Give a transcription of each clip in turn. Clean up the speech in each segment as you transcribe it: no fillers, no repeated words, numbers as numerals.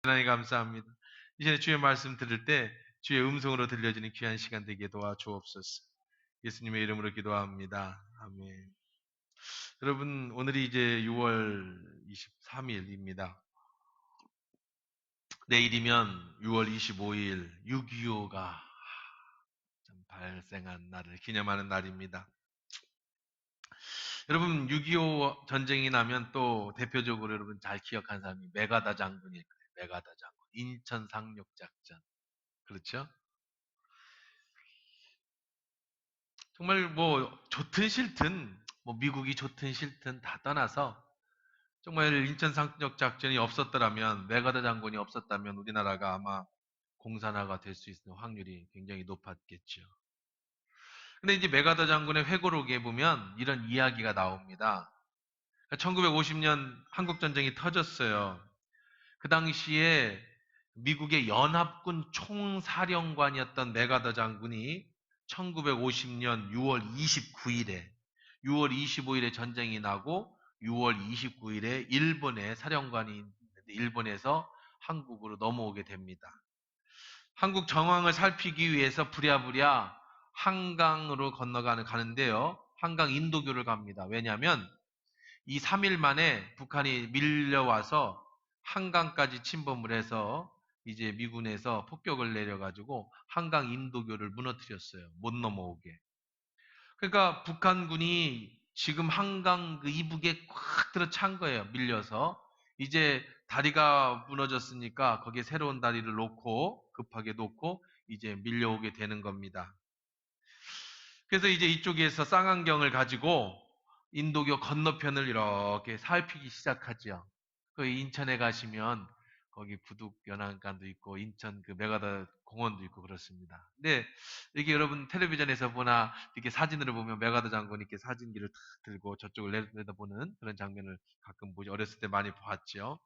하나님 감사합니다. 이 시간에 주의 말씀 들을 때 주의 음성으로 들려지는 귀한 시간 되게 도와주옵소서. 예수님의 이름으로 기도합니다. 아멘. 여러분, 오늘이 이제 6월 23일입니다. 내일이면 6월 25일 6.25가 발생한 날을 기념하는 날입니다. 여러분, 6.25 전쟁이 나면 또 대표적으로 여러분 잘 기억하는 사람이 메가다 장군일 거예요. 메가다 장군. 인천 상륙작전. 그렇죠? 정말 뭐 좋든 싫든 뭐 미국이 좋든 싫든 다 떠나서 정말 인천 상륙작전이 없었더라면 메가다 장군이 없었다면 우리나라가 아마 공산화가 될 수 있는 확률이 굉장히 높았겠죠. 근데 이제 메가다 장군의 회고록에 보면 이런 이야기가 나옵니다. 1950년 한국전쟁이 터졌어요. 그 당시에 미국의 연합군 총사령관이었던 메가더 장군이 1950년 6월 29일에 6월 25일에 전쟁이 나고 6월 29일에 일본의 사령관이 있는데 일본에서 한국으로 넘어오게 됩니다. 한국 정황을 살피기 위해서 부랴부랴 한강으로 가는데요. 한강 인도교를 갑니다. 왜냐하면 이 3일 만에 북한이 밀려와서 한강까지 침범을 해서 이제 미군에서 폭격을 내려가지고 한강 인도교를 무너뜨렸어요. 못 넘어오게. 그러니까 북한군이 지금 한강 그 이북에 꽉 들어찬 거예요. 밀려서. 이제 다리가 무너졌으니까 거기에 새로운 다리를 급하게 놓고 이제 밀려오게 되는 겁니다. 그래서 이제 이쪽에서 쌍안경을 가지고 인도교 건너편을 이렇게 살피기 시작하죠. 그 인천에 가시면 거기 구둑연안간도 있고 인천 그 메가더 공원도 있고 그렇습니다. 근데 이게 여러분 텔레비전에서 보나 이렇게 사진으로 보면 메가더 장군이 이렇게 사진기를 탁 들고 저쪽을 내려다보는 그런 장면을 가끔 보죠. 어렸을 때 많이 봤죠.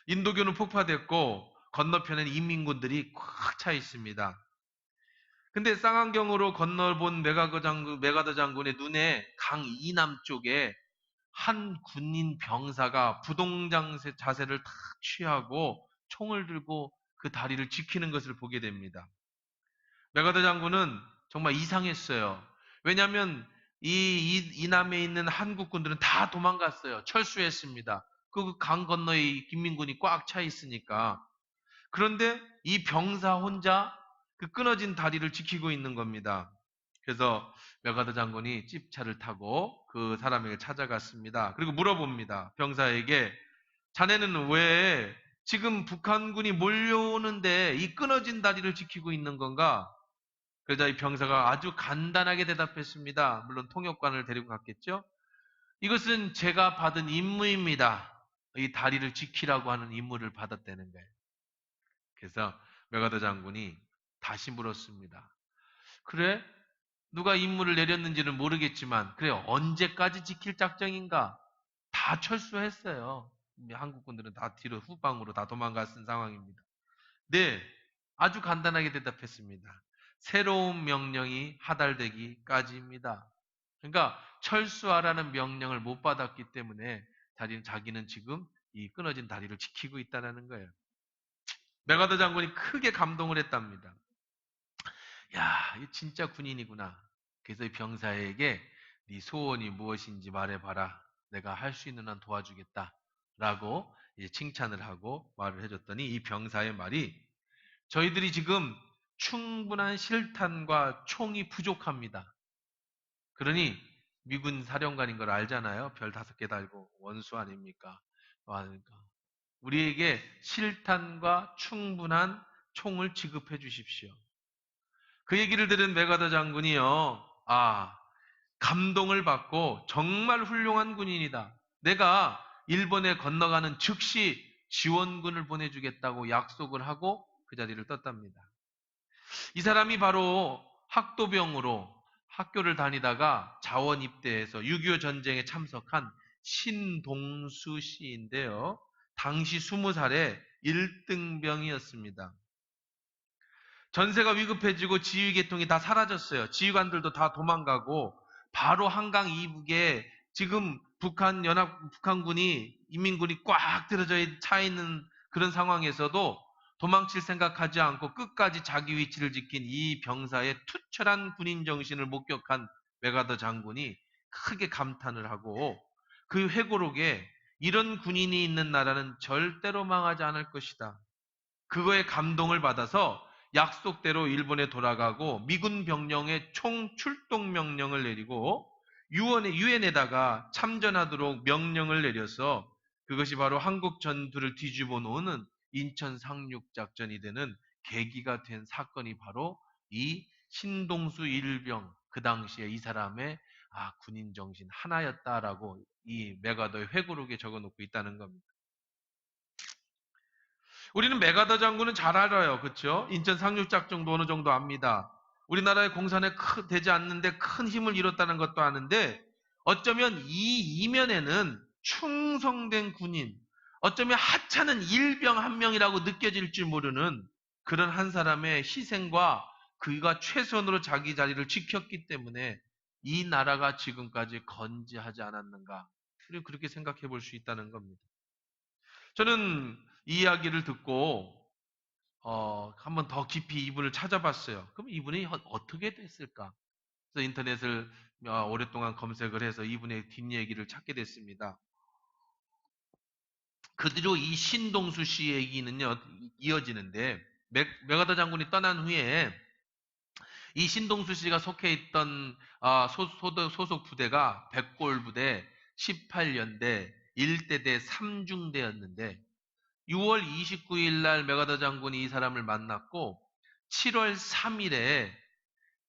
인도교는 폭파됐고 건너편에는 인민군들이 꽉 차 있습니다. 근데 쌍안경으로 건너본 메가더 장군의 눈에 강 이남 쪽에 한 군인 병사가 부동장 자세를 탁 취하고 총을 들고 그 다리를 지키는 것을 보게 됩니다. 메가더 장군은 정말 이상했어요. 왜냐하면 이 이남에 있는 한국군들은 다 도망갔어요. 철수했습니다. 그 강 건너에 김민군이 꽉 차 있으니까. 그런데 이 병사 혼자 그 끊어진 다리를 지키고 있는 겁니다. 그래서 메가더 장군이 찝차를 타고 그 사람에게 찾아갔습니다. 그리고 물어봅니다. 병사에게 자네는 왜 지금 북한군이 몰려오는데 이 끊어진 다리를 지키고 있는 건가? 그러자 이 병사가 아주 간단하게 대답했습니다. 물론 통역관을 데리고 갔겠죠? 이것은 제가 받은 임무입니다. 이 다리를 지키라고 하는 임무를 받았다는 거예요. 그래서 메가더 장군이 다시 물었습니다. 그래? 누가 임무를 내렸는지는 모르겠지만, 그래, 언제까지 지킬 작정인가? 다 철수했어요. 한국군들은 다 뒤로 후방으로 다 도망갔은 상황입니다. 네, 아주 간단하게 대답했습니다. 새로운 명령이 하달되기까지입니다. 그러니까 철수하라는 명령을 못 받았기 때문에 자기는 지금 이 끊어진 다리를 지키고 있다는 거예요. 메가더 장군이 크게 감동을 했답니다. 야, 이 진짜 군인이구나. 그래서 이 병사에게 네 소원이 무엇인지 말해봐라. 내가 할 수 있는 한 도와주겠다. 라고 이제 칭찬을 하고 말을 해줬더니 이 병사의 말이 저희들이 지금 충분한 실탄과 총이 부족합니다. 그러니 미군 사령관인 걸 알잖아요. 별 5개 달고 원수 아닙니까? 그러니까 우리에게 실탄과 충분한 총을 지급해 주십시오. 그 얘기를 들은 메가더 장군이요. 아, 감동을 받고 정말 훌륭한 군인이다. 내가 일본에 건너가는 즉시 지원군을 보내주겠다고 약속을 하고 그 자리를 떴답니다. 이 사람이 바로 학도병으로 학교를 다니다가 자원 입대해서 6.25 전쟁에 참석한 신동수 씨인데요. 당시 20살에 1등병이었습니다. 전세가 위급해지고 지휘계통이 다 사라졌어요. 지휘관들도 다 도망가고 바로 한강 이북에 지금 북한군이 인민군이 꽉 들어져 차 있는 그런 상황에서도 도망칠 생각하지 않고 끝까지 자기 위치를 지킨 이 병사의 투철한 군인 정신을 목격한 메가더 장군이 크게 감탄을 하고 그 회고록에 이런 군인이 있는 나라는 절대로 망하지 않을 것이다. 그거에 감동을 받아서 약속대로 일본에 돌아가고 미군 병력의 총 출동 명령을 내리고 유엔에다가 참전하도록 명령을 내려서 그것이 바로 한국 전투를 뒤집어 놓는 인천 상륙 작전이 되는 계기가 된 사건이 바로 이 신동수 일병 그 당시에 이 사람의 군인 정신 하나였다라고 이 메가더의 회고록에 적어놓고 있다는 겁니다. 우리는 메가더 장군은 잘 알아요. 그렇죠? 인천 상륙작전도 어느 정도 압니다. 우리나라의 공산에 되지 않는데 큰 힘을 잃었다는 것도 아는데 어쩌면 이 이면에는 충성된 군인, 어쩌면 하찮은 일병 한 명이라고 느껴질지 모르는 그런 한 사람의 희생과 그가 최선으로 자기 자리를 지켰기 때문에 이 나라가 지금까지 건재하지 않았는가. 우리는 그렇게 생각해 볼 수 있다는 겁니다. 저는 이 이야기를 듣고 한번 더 깊이 이분을 찾아봤어요. 그럼 이분이 어떻게 됐을까? 그래서 인터넷을 오랫동안 검색을 해서 이분의 뒷얘기를 찾게 됐습니다. 그 뒤로 이 신동수 씨 얘기는요, 이어지는데, 메가더 장군이 떠난 후에 이 신동수 씨가 속해 있던 소속 부대가 백골 부대 18연대 1대대 3중대였는데 6월 29일 날 메가더 장군이 이 사람을 만났고 7월 3일에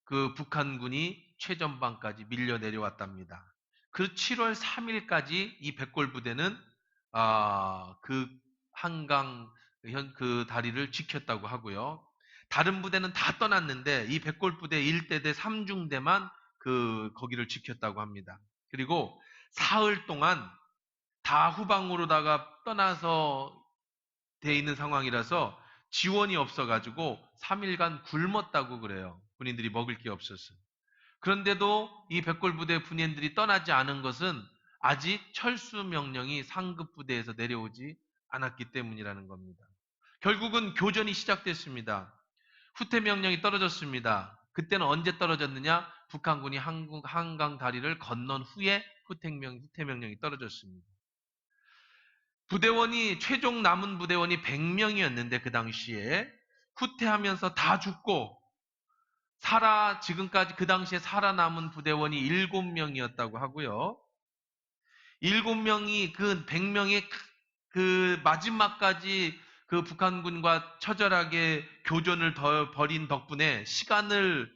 그 북한군이 최전방까지 밀려 내려왔답니다. 그 7월 3일까지 이 백골 부대는 그 한강 그 다리를 지켰다고 하고요. 다른 부대는 다 떠났는데 이 백골 부대 1대대 3중대만 거기를 지켰다고 합니다. 그리고 사흘 동안 다 후방으로다가 떠나서 돼 있는 상황이라서 지원이 없어가지고 3일간 굶었다고 그래요. 군인들이 먹을 게 없어서. 그런데도 이 백골부대 군인들이 떠나지 않은 것은 아직 철수 명령이 상급 부대에서 내려오지 않았기 때문이라는 겁니다. 결국은 교전이 시작됐습니다. 후퇴 명령이 떨어졌습니다. 그때는 언제 떨어졌느냐? 북한군이 한강 다리를 건넌 후에 후퇴 명령이 떨어졌습니다. 최종 남은 부대원이 100명이었는데 그 당시에 후퇴하면서 다 죽고 지금까지 그 당시에 살아남은 부대원이 7명이었다고 하고요. 7명이 그 100명의 그 마지막까지 그 북한군과 처절하게 교전을 벌인 덕분에 시간을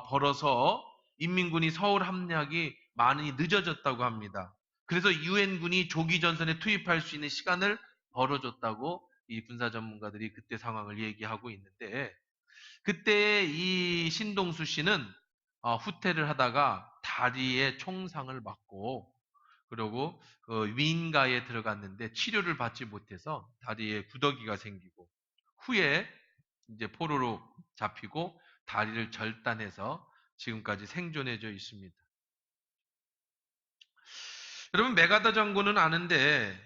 벌어서 인민군이 서울 함락이 많이 늦어졌다고 합니다. 그래서 유엔군이 조기 전선에 투입할 수 있는 시간을 벌어줬다고 이 군사 전문가들이 그때 상황을 얘기하고 있는데 그때 이 신동수 씨는 후퇴를 하다가 다리에 총상을 맞고 그리고 위인가에 들어갔는데 치료를 받지 못해서 다리에 구더기가 생기고 후에 이제 포로로 잡히고 다리를 절단해서 지금까지 생존해져 있습니다. 여러분 메가더 장군은 아는데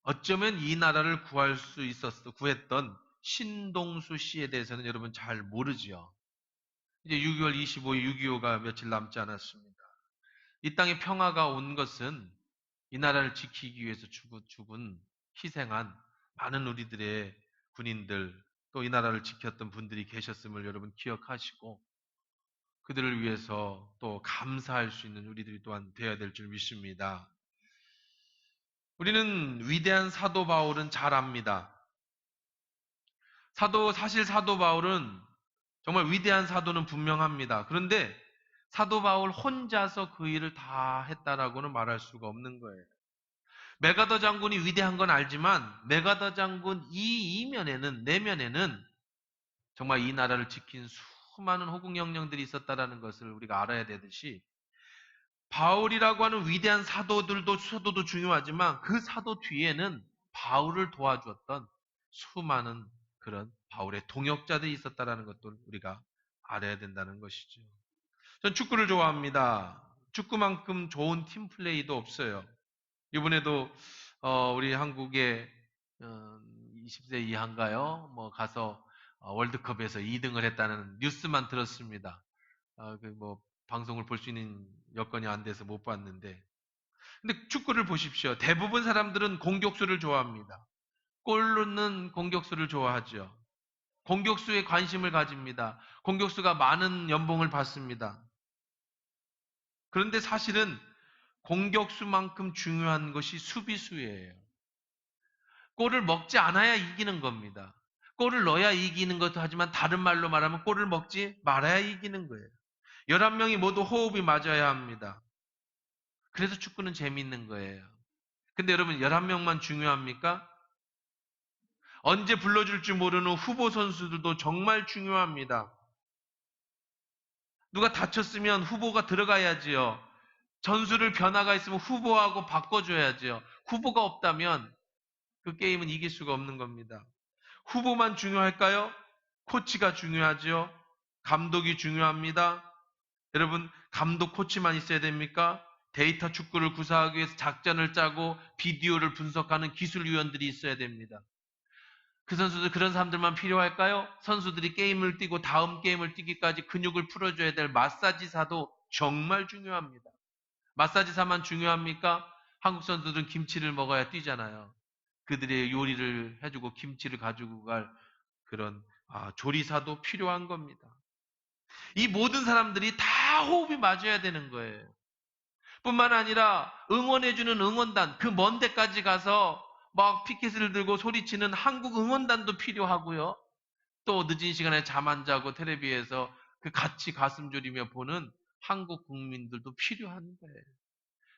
어쩌면 이 나라를 구했던 신동수 씨에 대해서는 여러분 잘 모르지요. 이제 6월 25일 6.25가 며칠 남지 않았습니다. 이 땅에 평화가 온 것은 이 나라를 지키기 위해서 희생한 많은 우리들의 군인들, 또 이 나라를 지켰던 분들이 계셨음을 여러분 기억하시고 그들을 위해서 또 감사할 수 있는 우리들이 또한 되어야 될 줄 믿습니다. 우리는 위대한 사도 바울은 잘 압니다. 사실 사도 바울은 정말 위대한 사도는 분명합니다. 그런데 사도 바울 혼자서 그 일을 다 했다라고는 말할 수가 없는 거예요. 메가더 장군이 위대한 건 알지만 메가더 장군 이 이면에는 내면에는 정말 이 나라를 지킨 수많은 호국영령들이 있었다라는 것을 우리가 알아야 되듯이 바울이라고 하는 위대한 사도도 중요하지만 그 사도 뒤에는 바울을 도와주었던 수많은 그런 바울의 동역자들이 있었다라는 것도 우리가 알아야 된다는 것이죠. 전 축구를 좋아합니다. 축구만큼 좋은 팀 플레이도 없어요. 이번에도 우리 한국의 20세 이하인가요? 뭐 가서 월드컵에서 2등을 했다는 뉴스만 들었습니다. 뭐 방송을 볼 수 있는 여건이 안 돼서 못 봤는데. 근데 축구를 보십시오. 대부분 사람들은 공격수를 좋아합니다. 골 넣는 공격수를 좋아하죠. 공격수에 관심을 가집니다. 공격수가 많은 연봉을 받습니다. 그런데 사실은 공격수만큼 중요한 것이 수비수예요. 골을 먹지 않아야 이기는 겁니다. 골을 넣어야 이기는 것도 하지만 다른 말로 말하면 골을 먹지 말아야 이기는 거예요. 11명이 모두 호흡이 맞아야 합니다. 그래서 축구는 재미있는 거예요. 근데 여러분 11명만 중요합니까? 언제 불러줄지 모르는 후보 선수들도 정말 중요합니다. 누가 다쳤으면 후보가 들어가야지요. 전술을 변화가 있으면 후보하고 바꿔줘야지요. 후보가 없다면 그 게임은 이길 수가 없는 겁니다. 후보만 중요할까요? 코치가 중요하지요. 감독이 중요합니다. 여러분, 감독 코치만 있어야 됩니까? 데이터 축구를 구사하기 위해서 작전을 짜고 비디오를 분석하는 기술위원들이 있어야 됩니다. 그 선수들, 그런 사람들만 필요할까요? 선수들이 게임을 뛰고 다음 게임을 뛰기까지 근육을 풀어줘야 될 마사지사도 정말 중요합니다. 마사지사만 중요합니까? 한국 선수들은 김치를 먹어야 뛰잖아요. 그들의 요리를 해주고 김치를 가지고 갈 그런 조리사도 필요한 겁니다. 이 모든 사람들이 다 호흡이 맞아야 되는 거예요. 뿐만 아니라 응원해주는 응원단, 그 먼 데까지 가서 막 피켓을 들고 소리치는 한국 응원단도 필요하고요. 또 늦은 시간에 잠 안 자고 텔레비에서 그 같이 가슴 졸이며 보는 한국 국민들도 필요한 거예요.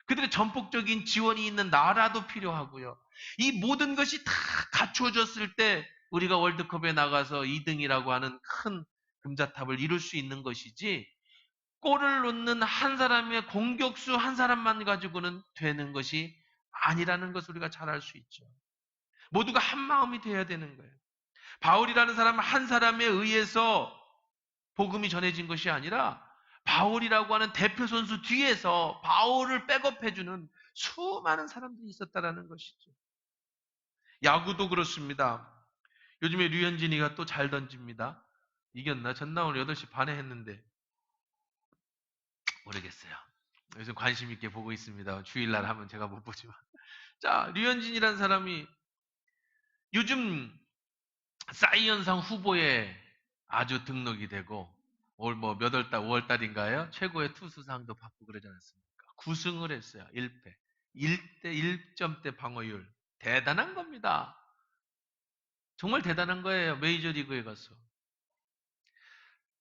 그들의 전폭적인 지원이 있는 나라도 필요하고요. 이 모든 것이 다 갖추어졌을 때 우리가 월드컵에 나가서 2등이라고 하는 큰 금자탑을 이룰 수 있는 것이지, 골을 넣는 한 사람의 공격수 한 사람만 가지고는 되는 것이 아니라는 것을 우리가 잘 알 수 있죠. 모두가 한 마음이 되어야 되는 거예요. 바울이라는 사람 한 사람에 의해서 복음이 전해진 것이 아니라 바울이라고 하는 대표 선수 뒤에서 바울을 백업해주는 수많은 사람들이 있었다라는 것이죠. 야구도 그렇습니다. 요즘에 류현진이가 또 잘 던집니다. 이겼나? 전나 오늘 8시 반에 했는데 모르겠어요. 요즘 관심 있게 보고 있습니다. 주일날 하면 제가 못 보지만. 자, 류현진이라는 사람이 요즘 사이언상 후보에 아주 등록이 되고 올 뭐 몇 월 달, 5월 달인가요? 최고의 투수상도 받고 그러지 않았습니까? 9승을 했어요. 1패. 1대 1점대 방어율. 대단한 겁니다. 정말 대단한 거예요. 메이저리그에 가서.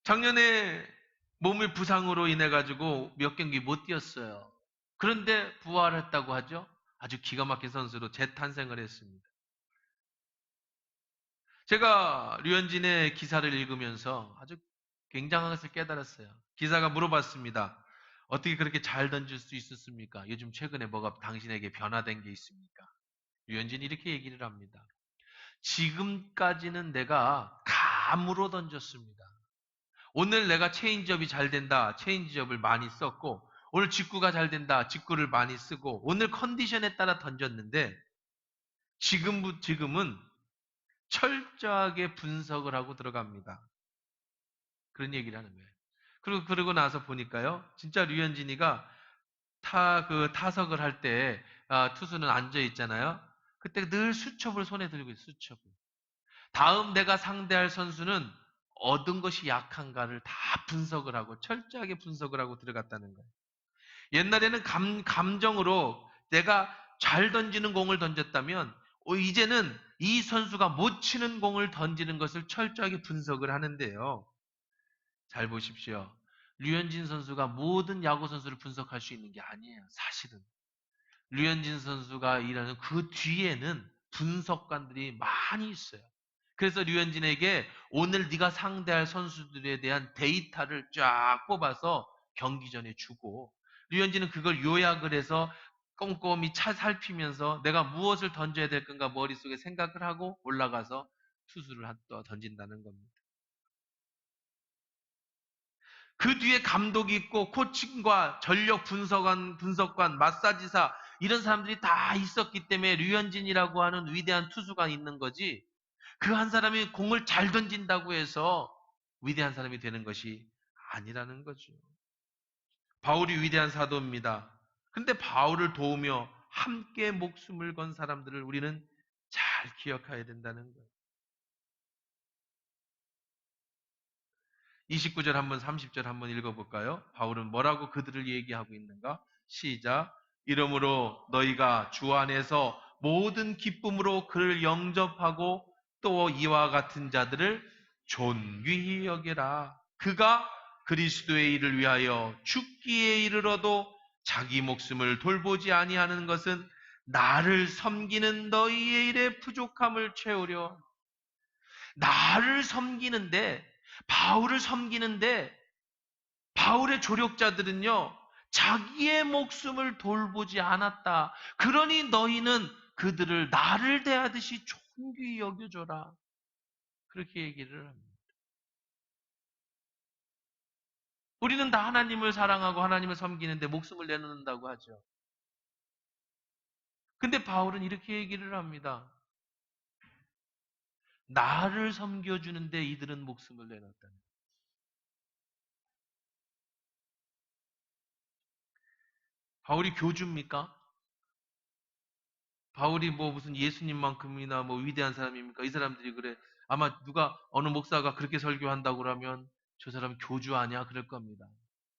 작년에 몸의 부상으로 인해 가지고 몇 경기 못 뛰었어요. 그런데 부활했다고 하죠. 아주 기가 막힌 선수로 재탄생을 했습니다. 제가 류현진의 기사를 읽으면서 아주 굉장한 것을 깨달았어요. 기사가 물어봤습니다. 어떻게 그렇게 잘 던질 수 있었습니까? 요즘 최근에 뭐가 당신에게 변화된 게 있습니까? 류현진이 이렇게 얘기를 합니다. 지금까지는 내가 감으로 던졌습니다. 오늘 내가 체인지업이 잘 된다. 체인지업을 많이 썼고, 오늘 직구가 잘 된다. 직구를 많이 쓰고, 오늘 컨디션에 따라 던졌는데, 지금은 철저하게 분석을 하고 들어갑니다. 그런 얘기를 하는 거예요. 그러고 나서 보니까요, 진짜 류현진이가 타석을 할 때, 투수는 앉아 있잖아요. 그때 늘 수첩을 손에 들고 있어요, 수첩을. 다음 내가 상대할 선수는 얻은 것이 약한가를 다 분석을 하고, 철저하게 분석을 하고 들어갔다는 거예요. 옛날에는 감정으로 내가 잘 던지는 공을 던졌다면, 이제는 이 선수가 못 치는 공을 던지는 것을 철저하게 분석을 하는데요. 잘 보십시오. 류현진 선수가 모든 야구 선수를 분석할 수 있는 게 아니에요. 사실은. 류현진 선수가 일하는 그 뒤에는 분석관들이 많이 있어요. 그래서 류현진에게 오늘 네가 상대할 선수들에 대한 데이터를 쫙 뽑아서 경기 전에 주고, 류현진은 그걸 요약을 해서 꼼꼼히 살피면서 내가 무엇을 던져야 될 건가 머릿속에 생각을 하고 올라가서 투수를 또 던진다는 겁니다. 그 뒤에 감독이 있고 코칭과 전력 분석관, 마사지사 이런 사람들이 다 있었기 때문에 류현진이라고 하는 위대한 투수가 있는 거지, 그 한 사람이 공을 잘 던진다고 해서 위대한 사람이 되는 것이 아니라는 거죠. 바울이 위대한 사도입니다. 근데 바울을 도우며 함께 목숨을 건 사람들을 우리는 잘 기억해야 된다는 거예요. 29절 한번 30절 한번 읽어볼까요? 바울은 뭐라고 그들을 얘기하고 있는가? 시작. 이러므로 너희가 주 안에서 모든 기쁨으로 그를 영접하고 또 이와 같은 자들을 존귀히 여겨라. 그가 그리스도의 일을 위하여 죽기에 이르러도 자기 목숨을 돌보지 아니하는 것은 나를 섬기는 너희의 일의 부족함을 채우려. 나를 섬기는데, 바울을 섬기는데, 바울의 조력자들은요, 자기의 목숨을 돌보지 않았다. 그러니 너희는 그들을 나를 대하듯이 존귀히 여겨줘라. 그렇게 얘기를 합니다. 우리는 다 하나님을 사랑하고 하나님을 섬기는데 목숨을 내놓는다고 하죠. 근데 바울은 이렇게 얘기를 합니다. 나를 섬겨주는데 이들은 목숨을 내놨다. 바울이 교주입니까? 바울이 뭐 무슨 예수님만큼이나 뭐 위대한 사람입니까? 이 사람들이 그래. 아마 누가 어느 목사가 그렇게 설교한다고 그러면 저 사람 교주 아니야? 그럴 겁니다.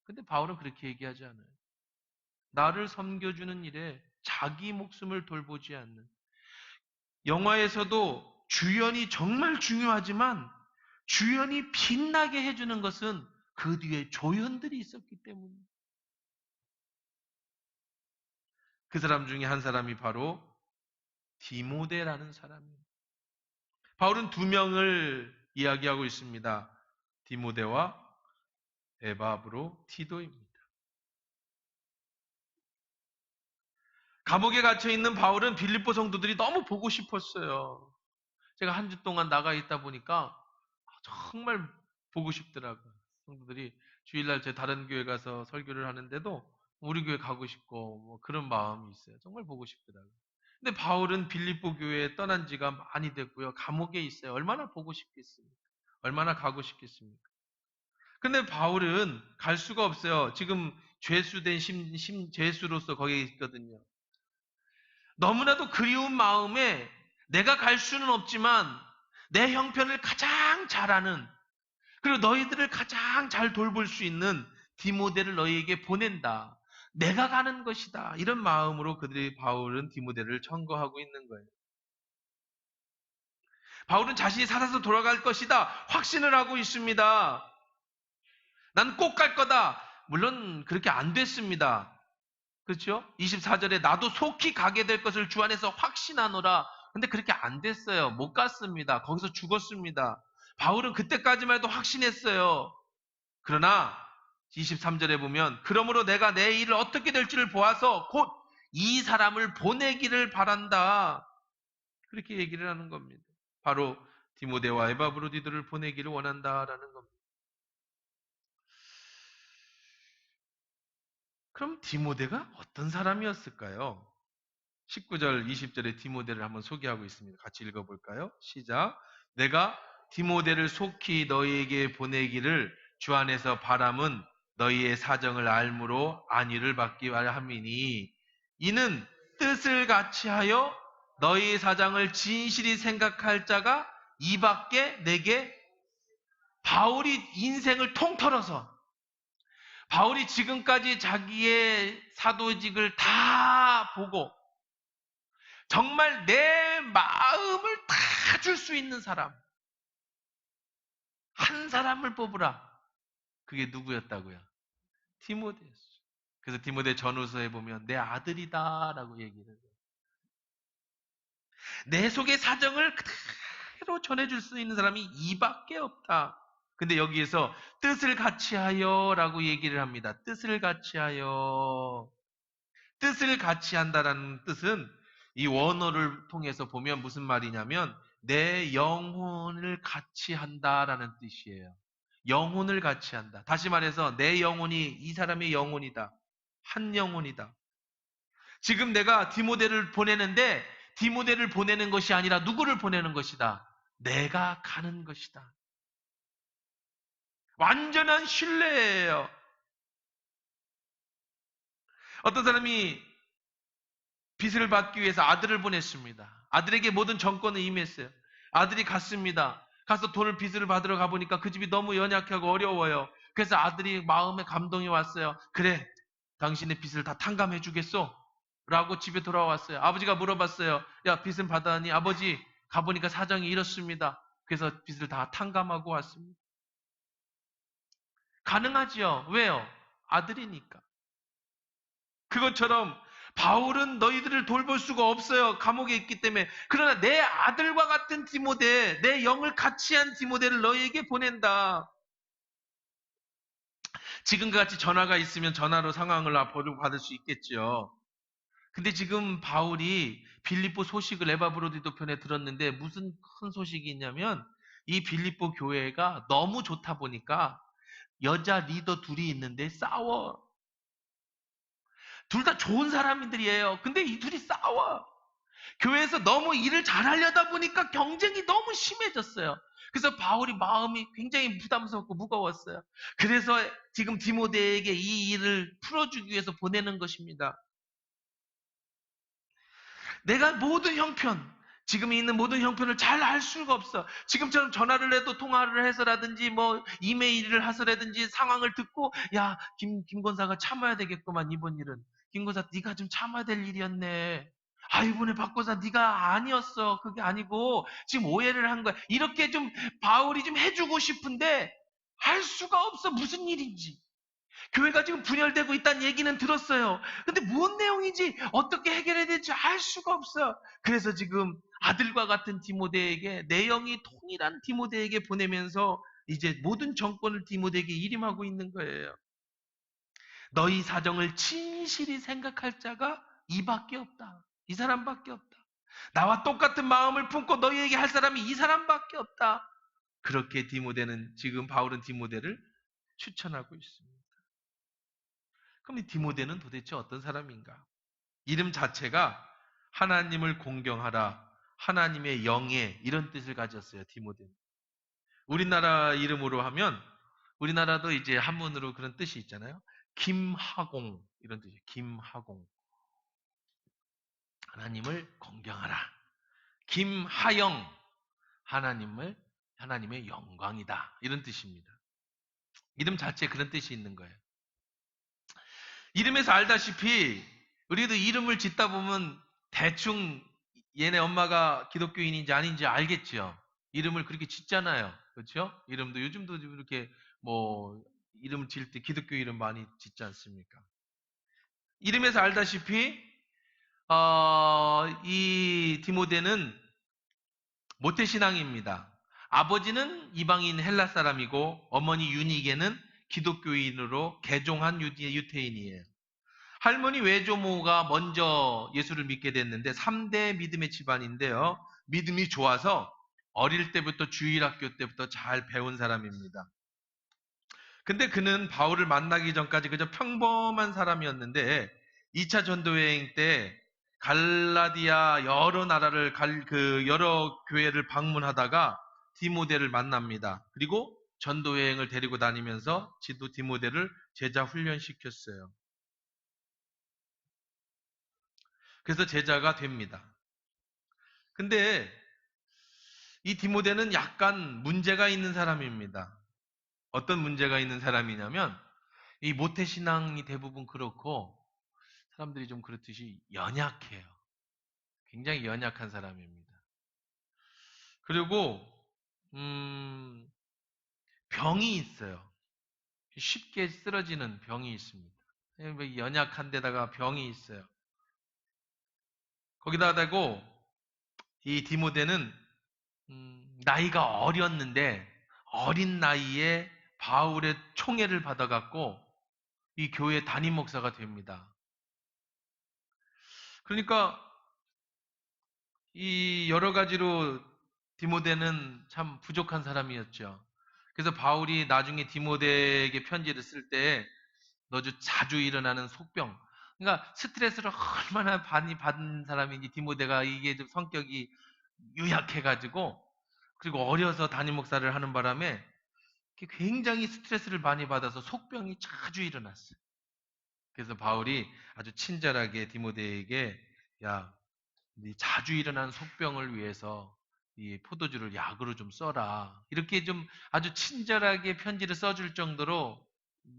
근데 바울은 그렇게 얘기하지 않아요. 나를 섬겨주는 일에 자기 목숨을 돌보지 않는. 영화에서도 주연이 정말 중요하지만 주연이 빛나게 해주는 것은 그 뒤에 조연들이 있었기 때문입니다. 그 사람 중에 한 사람이 바로 디모데라는 사람입니다. 바울은 두 명을 이야기하고 있습니다. 디모데와 에바브로 티도입니다. 감옥에 갇혀 있는 바울은 빌립보 성도들이 너무 보고 싶었어요. 제가 한 주 동안 나가 있다 보니까 정말 보고 싶더라고요. 성도들이 주일날 제 다른 교회 가서 설교를 하는데도 우리 교회 가고 싶고 뭐 그런 마음이 있어요. 정말 보고 싶더라고요. 근데 바울은 빌립보 교회에 떠난 지가 많이 됐고요. 감옥에 있어요. 얼마나 보고 싶겠습니까? 얼마나 가고 싶겠습니까? 근데 바울은 갈 수가 없어요. 지금 죄수된 죄수로서 거기에 있거든요. 너무나도 그리운 마음에 내가 갈 수는 없지만 내 형편을 가장 잘 아는, 그리고 너희들을 가장 잘 돌볼 수 있는 디모데를 너희에게 보낸다. 내가 가는 것이다. 이런 마음으로 그들이 바울은 디모데를 청구하고 있는 거예요. 바울은 자신이 살아서 돌아갈 것이다. 확신을 하고 있습니다. 난 꼭 갈 거다. 물론 그렇게 안 됐습니다. 그렇죠? 24절에 나도 속히 가게 될 것을 주 안에서 확신하노라. 근데 그렇게 안 됐어요. 못 갔습니다. 거기서 죽었습니다. 바울은 그때까지만 해도 확신했어요. 그러나 23절에 보면 그러므로 내가 내 일을 어떻게 될지를 보아서 곧 이 사람을 보내기를 바란다. 그렇게 얘기를 하는 겁니다. 바로 디모데와 에바브로디들을 보내기를 원한다라는 겁니다. 그럼 디모데가 어떤 사람이었을까요? 19절, 20절에 디모데를 한번 소개하고 있습니다. 같이 읽어볼까요? 시작. 내가 디모데를 속히 너희에게 보내기를 주 안에서 바람은 너희의 사정을 알므로 안위를 받기 함이니 이는 뜻을 같이 하여 너희의 사정을 진실히 생각할 자가 이밖에 내게. 바울이 인생을 통틀어서 바울이 지금까지 자기의 사도직을 다 보고 정말 내 마음을 다 줄 수 있는 사람, 한 사람을 뽑으라. 그게 누구였다고요? 디모데였어요. 그래서 디모데 전후서에 보면 내 아들이다라고 얘기를 해요. 내 속의 사정을 그대로 전해줄 수 있는 사람이 이밖에 없다. 근데 여기에서 뜻을 같이 하여라고 얘기를 합니다. 뜻을 같이 하여. 뜻을 같이 한다라는 뜻은 이 원어를 통해서 보면 무슨 말이냐면 내 영혼을 같이 한다라는 뜻이에요. 영혼을 같이 한다. 다시 말해서 내 영혼이 이 사람의 영혼이다. 한 영혼이다. 지금 내가 디모데를 보내는데 디모데를 보내는 것이 아니라 누구를 보내는 것이다. 내가 가는 것이다. 완전한 신뢰예요. 어떤 사람이 빚을 받기 위해서 아들을 보냈습니다. 아들에게 모든 정권을 임했어요. 아들이 갔습니다. 가서 돈을 빚을 받으러 가보니까 그 집이 너무 연약하고 어려워요. 그래서 아들이 마음에 감동이 왔어요. 그래, 당신의 빚을 다 탕감해 주겠소? 라고 집에 돌아왔어요. 아버지가 물어봤어요. 야, 빚은 받았니? 아버지, 가보니까 사정이 이렇습니다. 그래서 빚을 다 탕감하고 왔습니다. 가능하지요? 왜요? 아들이니까. 그것처럼 바울은 너희들을 돌볼 수가 없어요. 감옥에 있기 때문에. 그러나 내 아들과 같은 디모데, 내 영을 같이 한 디모데를 너희에게 보낸다. 지금과 같이 전화가 있으면 전화로 상황을 보고받을 수 있겠죠. 근데 지금 바울이 빌립보 소식을 에바브로디도 편에 들었는데 무슨 큰 소식이 있냐면 이 빌립보 교회가 너무 좋다 보니까 여자 리더 둘이 있는데 싸워. 둘 다 좋은 사람들이에요. 근데 이 둘이 싸워. 교회에서 너무 일을 잘하려다 보니까 경쟁이 너무 심해졌어요. 그래서 바울이 마음이 굉장히 부담스럽고 무거웠어요. 그래서 지금 디모데에게 이 일을 풀어주기 위해서 보내는 것입니다. 내가 모든 형편, 지금 있는 모든 형편을 잘 알 수가 없어. 지금처럼 전화를 해도 통화를 해서라든지 뭐 이메일을 해서라든지 상황을 듣고 야, 김 권사가 참아야 되겠구만 이번 일은. 김 권사 네가 좀 참아야 될 일이었네. 아, 이번에 박 권사 네가 아니었어. 그게 아니고 지금 오해를 한 거야. 이렇게 좀 바울이 좀 해주고 싶은데 할 수가 없어. 무슨 일인지. 교회가 지금 분열되고 있다는 얘기는 들었어요. 근데 무슨 내용인지 어떻게 해결해야 될지 알 수가 없어요. 그래서 지금 아들과 같은 디모데에게 내용이 통일한 디모데에게 보내면서 이제 모든 정권을 디모데에게 일임하고 있는 거예요. 너희 사정을 진실히 생각할 자가 이밖에 없다. 이 사람밖에 없다. 나와 똑같은 마음을 품고 너희에게 할 사람이 이 사람밖에 없다. 그렇게 디모데는 지금 바울은 디모데를 추천하고 있습니다. 그럼 이 디모데는 도대체 어떤 사람인가? 이름 자체가 하나님을 공경하라, 하나님의 영예 이런 뜻을 가졌어요. 디모데는. 우리나라 이름으로 하면 우리나라도 이제 한문으로 그런 뜻이 있잖아요. 김하공 이런 뜻이에요. 김하공. 하나님을 공경하라. 김하영 하나님의 영광이다. 이런 뜻입니다. 이름 자체에 그런 뜻이 있는 거예요. 이름에서 알다시피 우리도 이름을 짓다 보면 대충 얘네 엄마가 기독교인인지 아닌지 알겠죠. 이름을 그렇게 짓잖아요. 그렇죠? 이름도 요즘도 이렇게 뭐 이름 지을 때 기독교 이름 많이 짓지 않습니까? 이름에서 알다시피 이 디모데는 모태신앙입니다. 아버지는 이방인 헬라 사람이고 어머니 유니게는 기독교인으로 개종한 유태인이에요. 할머니 외조모가 먼저 예수를 믿게 됐는데 3대 믿음의 집안인데요. 믿음이 좋아서 어릴 때부터 주일학교 때부터 잘 배운 사람입니다. 근데 그는 바울을 만나기 전까지 그저 평범한 사람이었는데 2차 전도여행 때 갈라디아 여러 나라를 여러 교회를 방문하다가 디모데를 만납니다. 그리고 전도여행을 데리고 다니면서 디모데를 제자 훈련시켰어요. 그래서 제자가 됩니다. 근데 이 디모데는 약간 문제가 있는 사람입니다. 어떤 문제가 있는 사람이냐면 이 모태신앙이 대부분 그렇고 사람들이 좀 그렇듯이 연약해요. 굉장히 연약한 사람입니다. 그리고 병이 있어요. 쉽게 쓰러지는 병이 있습니다. 연약한 데다가 병이 있어요. 거기다 대고 이 디모데는 나이가 어렸는데 어린 나이에 바울의 총애를 받아갖고 이 교회 담임 목사가 됩니다. 그러니까 이 여러 가지로 디모데는 참 부족한 사람이었죠. 그래서 바울이 나중에 디모데에게 편지를 쓸 때 너주 자주 일어나는 속병. 그러니까 스트레스를 얼마나 많이 받은 사람인지 디모데가 이게 좀 성격이 유약해가지고 그리고 어려서 담임 목사를 하는 바람에 굉장히 스트레스를 많이 받아서 속병이 자주 일어났어요. 그래서 바울이 아주 친절하게 디모데에게 야, 네 자주 일어나는 속병을 위해서 이 포도주를 약으로 좀 써라. 이렇게 좀 아주 친절하게 편지를 써줄 정도로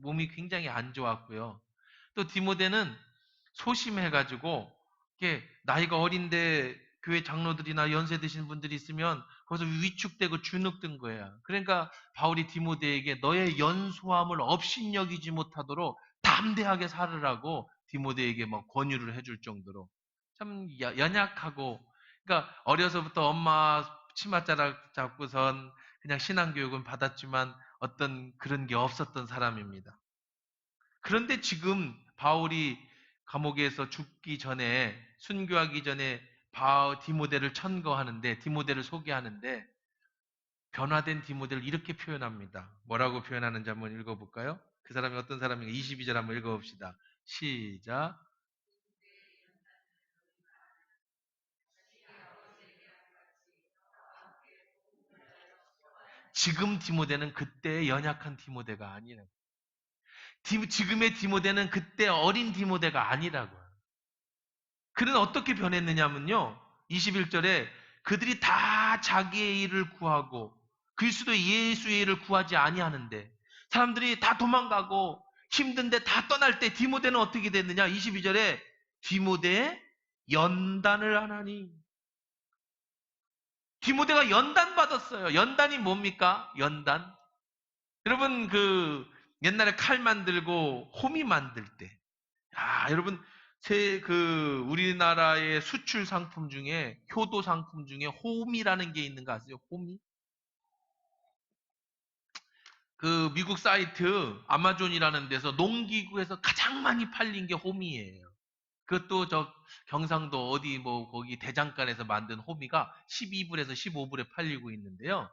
몸이 굉장히 안 좋았고요. 또 디모데는 소심해가지고 이게 나이가 어린데 교회 장로들이나 연세 드신 분들이 있으면 거기서 위축되고 주눅든 거야. 그러니까 바울이 디모데에게 너의 연소함을 업신여기지 못하도록 담대하게 살으라고 디모데에게 막 권유를 해줄 정도로 참 연약하고, 그러니까 어려서부터 엄마 치맛자락 잡고선 그냥 신앙교육은 받았지만 어떤 그런 게 없었던 사람입니다. 그런데 지금 바울이 감옥에서 죽기 전에, 순교하기 전에 디모데를 천거하는데, 디모데를 소개하는데 변화된 디모데를 이렇게 표현합니다. 뭐라고 표현하는지 한번 읽어볼까요? 그 사람이 어떤 사람인가? 22절 한번 읽어봅시다. 시작. 지금 디모데는 그때의 연약한 디모데가 아니라고. 지금의 디모데는 그때 어린 디모데가 아니라고요. 그는 어떻게 변했느냐면요. 21절에 그들이 다 자기의 일을 구하고 그리스도 예수의 일을 구하지 아니하는데 사람들이 다 도망가고 힘든데 다 떠날 때 디모데는 어떻게 됐느냐? 22절에 디모데의 연단을 하나니. 디모데가 연단 받았어요. 연단이 뭡니까? 연단. 여러분 옛날에 칼 만들고 호미 만들 때, 여러분 우리나라의 수출 상품 중에 효도 상품 중에 호미라는 게 있는 거 아세요? 호미? 미국 사이트 아마존이라는 데서 농기구에서 가장 많이 팔린 게 호미예요. 그것도 경상도 어디 거기 대장간에서 만든 호미가 12불에서 15불에 팔리고 있는데요.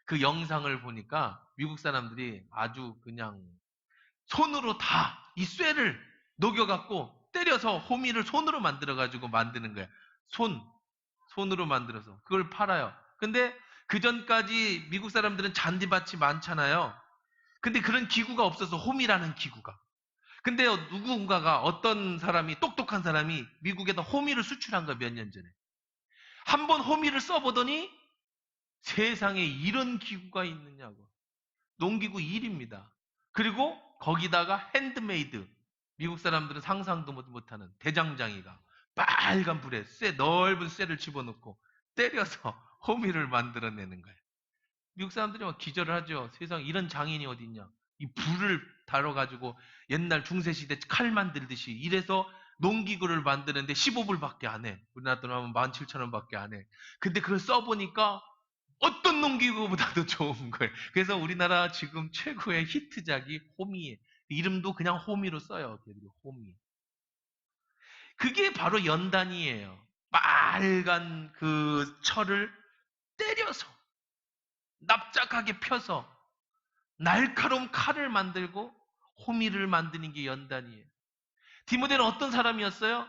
그 영상을 보니까 미국 사람들이 아주 그냥 손으로 다 이 쇠를 녹여갖고 때려서 호미를 손으로 만들어가지고 만드는 거야. 손으로 만들어서. 그걸 팔아요. 근데 그 전까지 미국 사람들은 잔디밭이 많잖아요. 근데 그런 기구가 없어서 호미라는 기구가. 근데 누군가가 어떤 사람이, 똑똑한 사람이 미국에다 호미를 수출한 거야, 몇 년 전에. 한 번 호미를 써보더니 세상에 이런 기구가 있느냐고. 농기구 1입니다. 그리고 거기다가 핸드메이드. 미국 사람들은 상상도 못하는 대장장이가 빨간 불에 넓은 쇠를 집어넣고 때려서 호미를 만들어내는 거예요. 미국 사람들이 막 기절을 하죠. 세상 이런 장인이 어디 있냐. 이 불을 다뤄가지고 옛날 중세시대 칼 만들듯이 이래서 농기구를 만드는데 15불밖에 안 해. 우리나라 돈 하면 17,000원밖에 안 해. 근데 그걸 써보니까 어떤 농기구보다도 좋은 거예요. 그래서 우리나라 지금 최고의 히트작이 호미에 이름도 그냥 호미로 써요. 호미. 그게 바로 연단이에요. 빨간 철을 때려서 납작하게 펴서 날카로운 칼을 만들고 호미를 만드는 게 연단이에요. 디모데는 어떤 사람이었어요?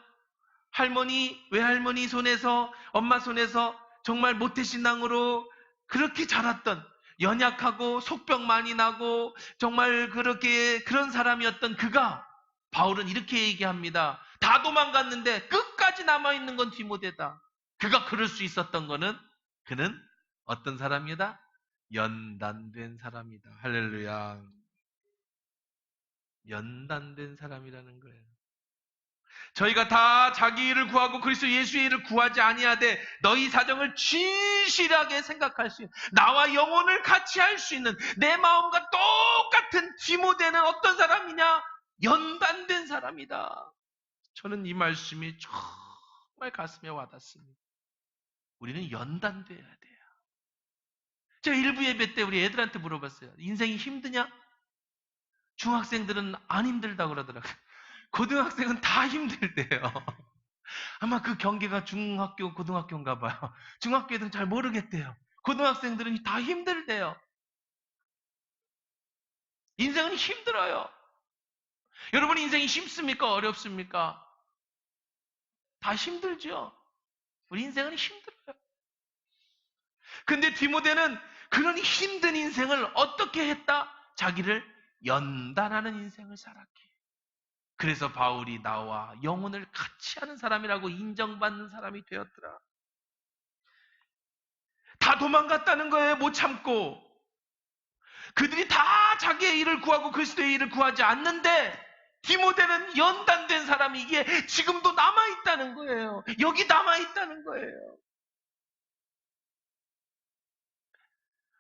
외할머니 손에서, 엄마 손에서 정말 모태신앙으로 그렇게 자랐던, 연약하고 속병 많이 나고 정말 그런 사람이었던 그가, 바울은 이렇게 얘기합니다. 다 도망갔는데 끝까지 남아있는 건 디모데다. 그가 그럴 수 있었던 거는, 그는 어떤 사람이다? 연단된 사람이다. 할렐루야. 연단된 사람이라는 거예요. 저희가 다 자기 일을 구하고 그리스도 예수의 일을 구하지 아니하되 너희 사정을 진실하게 생각할 수 있는, 나와 영혼을 같이 할 수 있는 내 마음과 똑같은 디모데는 어떤 사람이냐? 연단된 사람이다. 저는 이 말씀이 정말 가슴에 와닿습니다. 우리는 연단돼야 돼요. 제가 일부 예배 때 우리 애들한테 물어봤어요. 인생이 힘드냐? 중학생들은 안 힘들다고 그러더라고요. 고등학생은 다 힘들대요. 아마 그 경계가 중학교, 고등학교인가 봐요. 중학교 애들은 잘 모르겠대요. 고등학생들은 다 힘들대요. 인생은 힘들어요. 여러분 인생이 쉽습니까? 어렵습니까? 다 힘들죠. 우리 인생은 힘들어요. 근데 디모데는 그런 힘든 인생을 어떻게 했다? 자기를 연단하는 인생을 살았기에. 그래서 바울이 나와 영혼을 같이 하는 사람이라고 인정받는 사람이 되었더라. 다 도망갔다는 거예요. 못 참고. 그들이 다 자기의 일을 구하고 그리스도의 일을 구하지 않는데 디모데는 연단된 사람이 이게 지금도 남아있다는 거예요. 여기 남아있다는 거예요.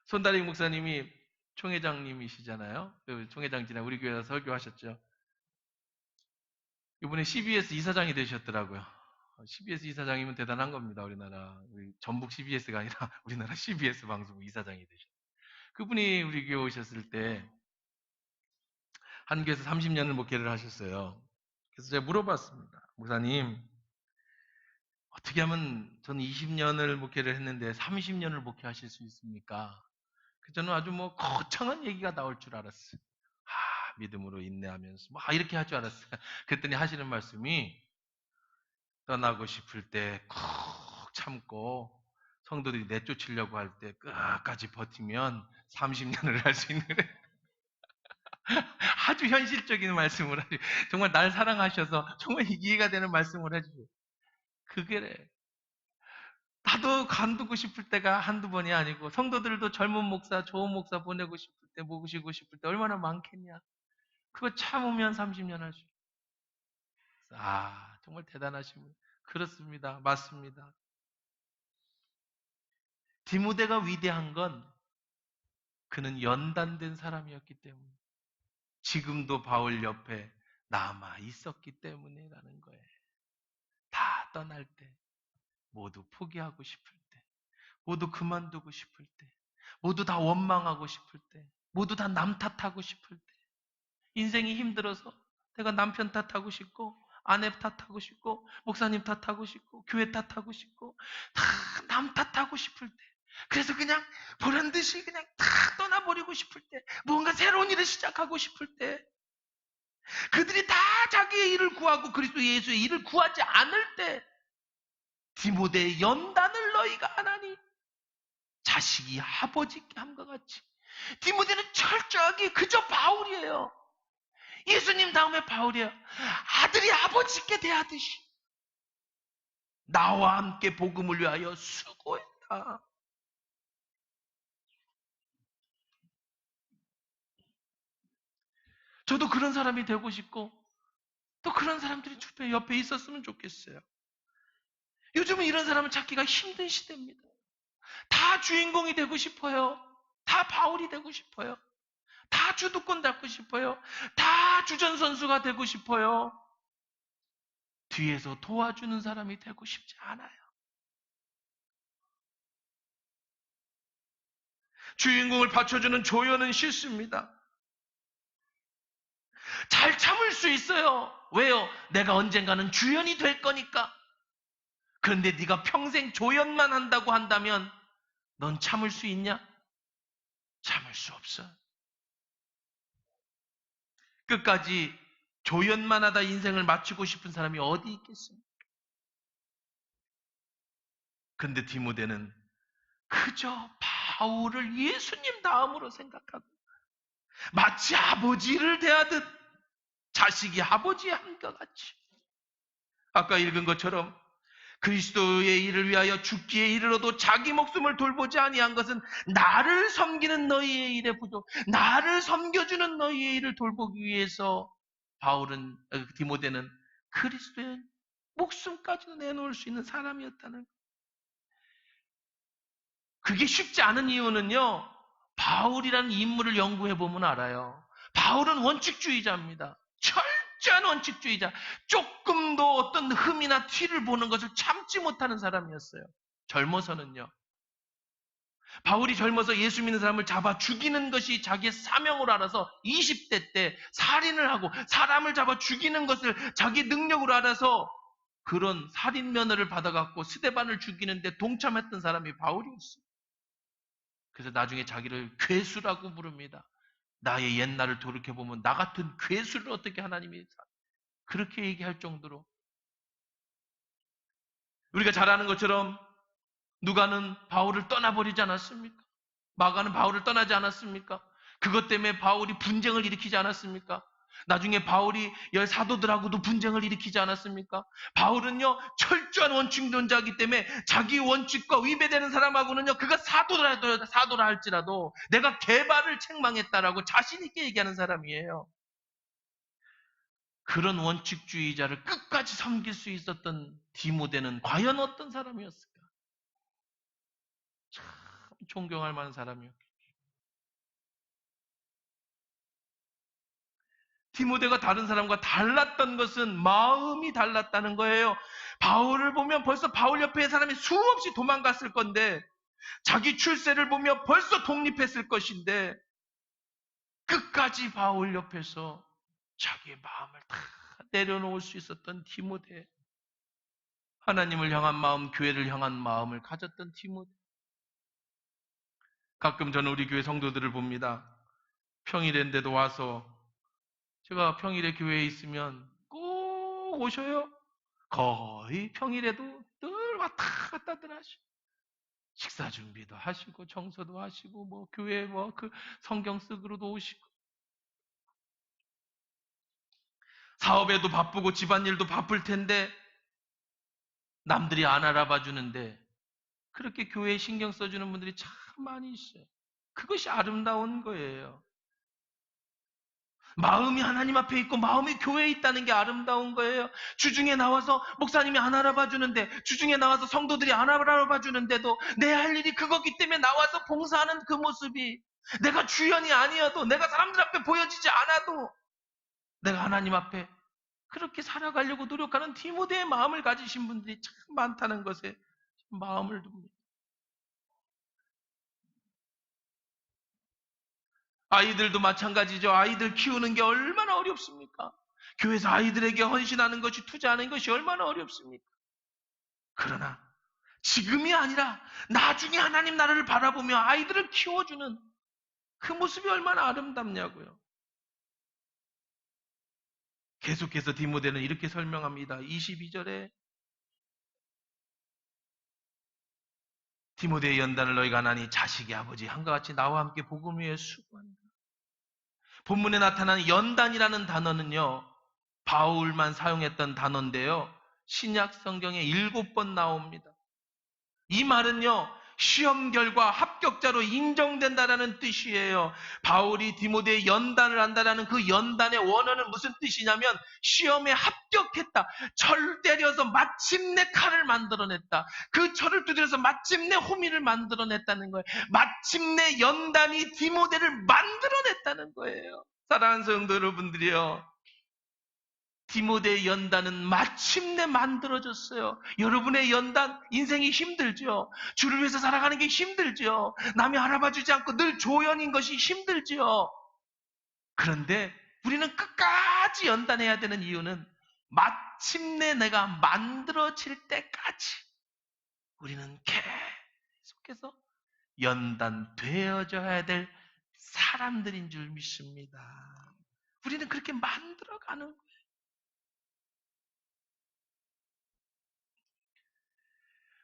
손다리 목사님이 총회장님이시잖아요. 총회장 지나 우리 교회에서 설교하셨죠. 이번에 CBS 이사장이 되셨더라고요. CBS 이사장이면 대단한 겁니다. 우리나라. 우리 전북 CBS가 아니라 우리나라 CBS 방송국 이사장이 되셨어요. 그분이 우리 교회 오셨을 때 한교에서 30년을 목회를 하셨어요. 그래서 제가 물어봤습니다. 목사님, 어떻게 하면 저는 20년을 목회를 했는데 30년을 목회하실 수 있습니까? 저는 아주 뭐 거창한 얘기가 나올 줄 알았어요. 믿음으로 인내하면서 이렇게 할 줄 알았어요. 그랬더니 하시는 말씀이 떠나고 싶을 때 콕 참고 성도들이 내쫓으려고 할 때 끝까지 버티면 30년을 할 수 있는 아주 현실적인 말씀을 하죠. 정말 날 사랑하셔서 정말 이해가 되는 말씀을 해주세요. 그게 나도 간두고 싶을 때가 한두 번이 아니고 성도들도 젊은 목사, 좋은 목사 보내고 싶을 때, 모시고 싶을 때 얼마나 많겠냐. 그거 참으면 30년 할 수 있어요. 정말 대단하신 분. 그렇습니다. 맞습니다. 디모데가 위대한 건 그는 연단된 사람이었기 때문에 지금도 바울 옆에 남아 있었기 때문이라는 거예요. 다 떠날 때, 모두 포기하고 싶을 때, 모두 그만두고 싶을 때, 모두 다 원망하고 싶을 때, 모두 다 남 탓하고 싶을 때, 인생이 힘들어서 내가 남편 탓하고 싶고, 아내 탓하고 싶고, 목사님 탓하고 싶고, 교회 탓하고 싶고, 다 남 탓하고 싶을 때, 그래서 그냥 보란 듯이 그냥 다 떠나버리고 싶을 때, 뭔가 새로운 일을 시작하고 싶을 때, 그들이 다 자기의 일을 구하고 그리스도 예수의 일을 구하지 않을 때, 디모데의 연단을 너희가 하나니 자식이 아버지께 함과 같이. 디모데는 철저하게 그저 바울이에요. 예수님 다음에 바울이에요. 아들이 아버지께 대하듯이 나와 함께 복음을 위하여 수고했다. 저도 그런 사람이 되고 싶고 또 그런 사람들이 주변에 옆에 있었으면 좋겠어요. 요즘은 이런 사람을 찾기가 힘든 시대입니다. 다 주인공이 되고 싶어요. 다 바울이 되고 싶어요. 다 주도권 잡고 싶어요. 다 주전선수가 되고 싶어요. 뒤에서 도와주는 사람이 되고 싶지 않아요. 주인공을 받쳐주는 조연은 싫습니다. 잘 참을 수 있어요. 왜요? 내가 언젠가는 주연이 될 거니까. 그런데 네가 평생 조연만 한다고 한다면 넌 참을 수 있냐? 참을 수 없어. 끝까지 조연만 하다 인생을 마치고 싶은 사람이 어디 있겠습니까? 그런데 디모데는 그저 바울을 예수님 다음으로 생각하고 마치 아버지를 대하듯 자식이 아버지의 함과 같이 아까 읽은 것처럼 그리스도의 일을 위하여 죽기에 이르러도 자기 목숨을 돌보지 아니한 것은 나를 섬기는 너희의 일에 부족, 나를 섬겨주는 너희의 일을 돌보기 위해서 디모데는 그리스도의 목숨까지도 내놓을 수 있는 사람이었다는 거예요. 그게 쉽지 않은 이유는요, 바울이라는 인물을 연구해 보면 알아요. 바울은 원칙주의자입니다. 철저한 원칙주의자. 조금도 어떤 흠이나 티를 보는 것을 참지 못하는 사람이었어요. 젊어서는요. 바울이 젊어서 예수 믿는 사람을 잡아 죽이는 것이 자기의 사명으로 알아서 20대 때 살인을 하고 사람을 잡아 죽이는 것을 자기 능력으로 알아서 그런 살인 면허를 받아갖고 스데반을 죽이는데 동참했던 사람이 바울이었어요. 그래서 나중에 자기를 괴수라고 부릅니다. 나의 옛날을 돌이켜보면 나 같은 괴수를 어떻게 하나님이 그렇게 얘기할 정도로 우리가 잘 아는 것처럼 누가는 바울을 떠나버리지 않았습니까? 마가는 바울을 떠나지 않았습니까? 그것 때문에 바울이 분쟁을 일으키지 않았습니까? 나중에 바울이 사도들하고도 분쟁을 일으키지 않았습니까? 바울은요, 철저한 원칙론자이기 때문에 자기 원칙과 위배되는 사람하고는요, 그가 사도라 할지라도 내가 개발을 책망했다라고 자신있게 얘기하는 사람이에요. 그런 원칙주의자를 끝까지 섬길 수 있었던 디모데는 과연 어떤 사람이었을까? 참 존경할 만한 사람이었겠죠. 디모데가 다른 사람과 달랐던 것은 마음이 달랐다는 거예요. 바울을 보면 벌써 바울 옆에 사람이 수없이 도망갔을 건데, 자기 출세를 보며 벌써 독립했을 것인데, 끝까지 바울 옆에서 자기의 마음을 다 내려놓을 수 있었던 디모데. 하나님을 향한 마음, 교회를 향한 마음을 가졌던 디모데. 가끔 저는 우리 교회 성도들을 봅니다. 평일인데도 와서, 제가 평일에 교회에 있으면 꼭 오셔요. 거의 평일에도 늘 왔다 갔다들 하시고, 식사 준비도 하시고, 청소도 하시고, 뭐 교회 그 성경 쓰기로도 오시고, 사업에도 바쁘고 집안일도 바쁠 텐데 남들이 안 알아봐 주는데 그렇게 교회에 신경 써주는 분들이 참 많이 있어요. 그것이 아름다운 거예요. 마음이 하나님 앞에 있고 마음이 교회에 있다는 게 아름다운 거예요. 주중에 나와서 목사님이 안 알아봐 주는데, 주중에 나와서 성도들이 안 알아봐 주는데도 내 할 일이 그거기 때문에 나와서 봉사하는 그 모습이, 내가 주연이 아니어도, 내가 사람들 앞에 보여지지 않아도 내가 하나님 앞에 그렇게 살아가려고 노력하는 디모데의 마음을 가지신 분들이 참 많다는 것에 마음을 둡니다. 아이들도 마찬가지죠. 아이들 키우는 게 얼마나 어렵습니까? 교회에서 아이들에게 헌신하는 것이, 투자하는 것이 얼마나 어렵습니까? 그러나 지금이 아니라 나중에 하나님 나라를 바라보며 아이들을 키워주는 그 모습이 얼마나 아름답냐고요. 계속해서 디모데는 이렇게 설명합니다. 22절에 디모데의 연단을 너희가 하나니 자식의 아버지 한과 같이 나와 함께 복음 위에 수고한다. 본문에 나타나는 연단이라는 단어는요, 바울만 사용했던 단어인데요, 신약 성경에 7번 나옵니다. 이 말은요, 시험 결과 합격자로 인정된다라는 뜻이에요. 바울이 디모데의 연단을 한다라는 그 연단의 원어는 무슨 뜻이냐면, 시험에 합격했다. 철 때려서 마침내 칼을 만들어냈다. 그 철을 두드려서 마침내 호미를 만들어냈다는 거예요. 마침내 연단이 디모데를 만들어냈다는 거예요. 사랑하는 성도 여러분들이요, 디모데의 연단은 마침내 만들어졌어요. 여러분의 연단, 인생이 힘들죠. 주를 위해서 살아가는 게 힘들죠. 남이 알아봐주지 않고 늘 조연인 것이 힘들죠. 그런데 우리는 끝까지 연단해야 되는 이유는 마침내 내가 만들어질 때까지 우리는 계속해서 연단되어져야 될 사람들인 줄 믿습니다. 우리는 그렇게 만들어가는 거예요.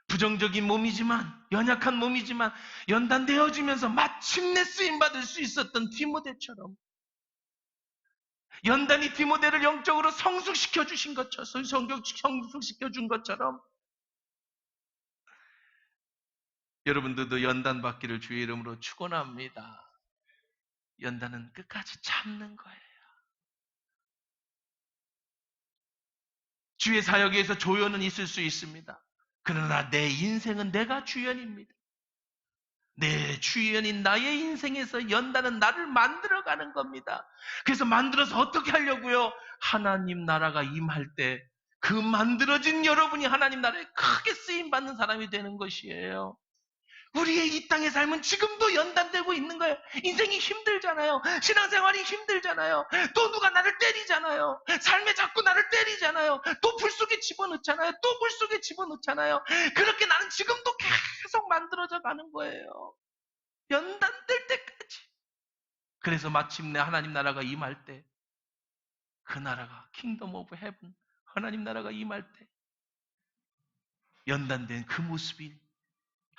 부정적인 몸이지만, 연약한 몸이지만 연단되어지면서 마침내 쓰임받을 수 있었던 디모데처럼, 연단이 디모데를 영적으로 성숙시켜 주신 것처럼, 성숙시켜 준 것처럼 여러분들도 연단 받기를 주의 이름으로 축원합니다. 연단은 끝까지 참는 거예요. 주의 사역에서 조연은 있을 수 있습니다. 그러나 내 인생은 내가 주연입니다. 내 주연인 나의 인생에서 연단은 나를 만들어가는 겁니다. 그래서 만들어서 어떻게 하려고요? 하나님 나라가 임할 때 그 만들어진 여러분이 하나님 나라에 크게 쓰임받는 사람이 되는 것이에요. 우리의 이 땅의 삶은 지금도 연단되고 있는 거예요. 인생이 힘들잖아요. 신앙생활이 힘들잖아요. 또 누가 나를 때리잖아요. 삶에 자꾸 나를 때리잖아요. 또 불 속에 집어넣잖아요. 또 불 속에 집어넣잖아요. 그렇게 나는 지금도 계속 만들어져 가는 거예요. 연단될 때까지. 그래서 마침내 하나님 나라가 임할 때, 그 나라가 킹덤 오브 헤븐, 하나님 나라가 임할 때 연단된 그 모습이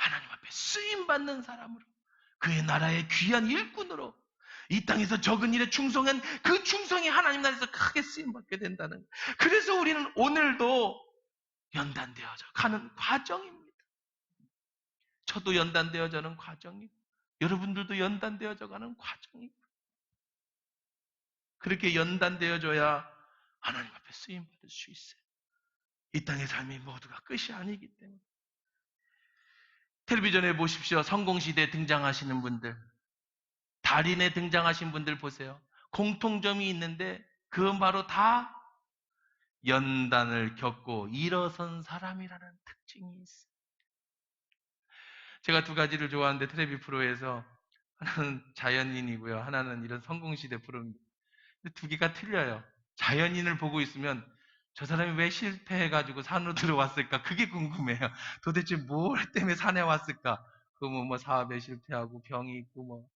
하나님 앞에 쓰임받는 사람으로, 그의 나라의 귀한 일꾼으로 이 땅에서 적은 일에 충성한 그 충성이 하나님 나라에서 크게 쓰임받게 된다는 거예요. 그래서 우리는 오늘도 연단되어져 가는 과정입니다. 저도 연단되어져는 과정이고 여러분들도 연단되어져 가는 과정이고, 그렇게 연단되어져야 하나님 앞에 쓰임받을 수 있어요. 이 땅의 삶이 모두가 끝이 아니기 때문에. 텔레비전에 보십시오. 성공시대에 등장하시는 분들, 달인에 등장하신 분들 보세요. 공통점이 있는데 그건 바로 다 연단을 겪고 일어선 사람이라는 특징이 있어요. 제가 두 가지를 좋아하는데 텔레비 프로에서 하나는 자연인이고요. 하나는 이런 성공시대 프로입니다. 근데 두 개가 틀려요. 자연인을 보고 있으면 저 사람이 왜 실패해가지고 산으로 들어왔을까? 그게 궁금해요. 도대체 뭘 때문에 산에 왔을까? 그 뭐 사업에 실패하고 병이 있고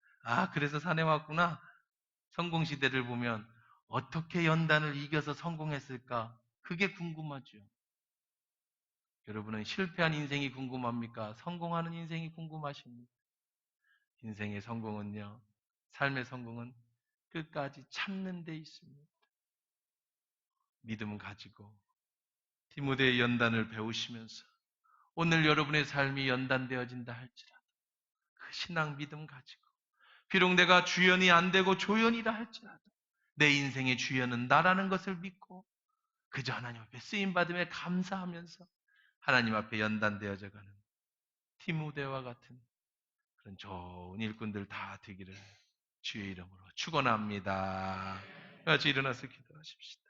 그래서 산에 왔구나. 성공시대를 보면 어떻게 연단을 이겨서 성공했을까? 그게 궁금하죠. 여러분은 실패한 인생이 궁금합니까? 성공하는 인생이 궁금하십니까? 인생의 성공은요, 삶의 성공은 끝까지 참는 데 있습니다. 믿음은 가지고 디모데의 연단을 배우시면서 오늘 여러분의 삶이 연단되어진다 할지라도 그 신앙 믿음 가지고, 비록 내가 주연이 안 되고 조연이라 할지라도 내 인생의 주연은 나라는 것을 믿고 그저 하나님 앞에 쓰임받음에 감사하면서 하나님 앞에 연단되어져 가는 디모데와 같은 그런 좋은 일꾼들 다 되기를 주의 이름으로 축원합니다. 같이 일어나서 기도하십시다.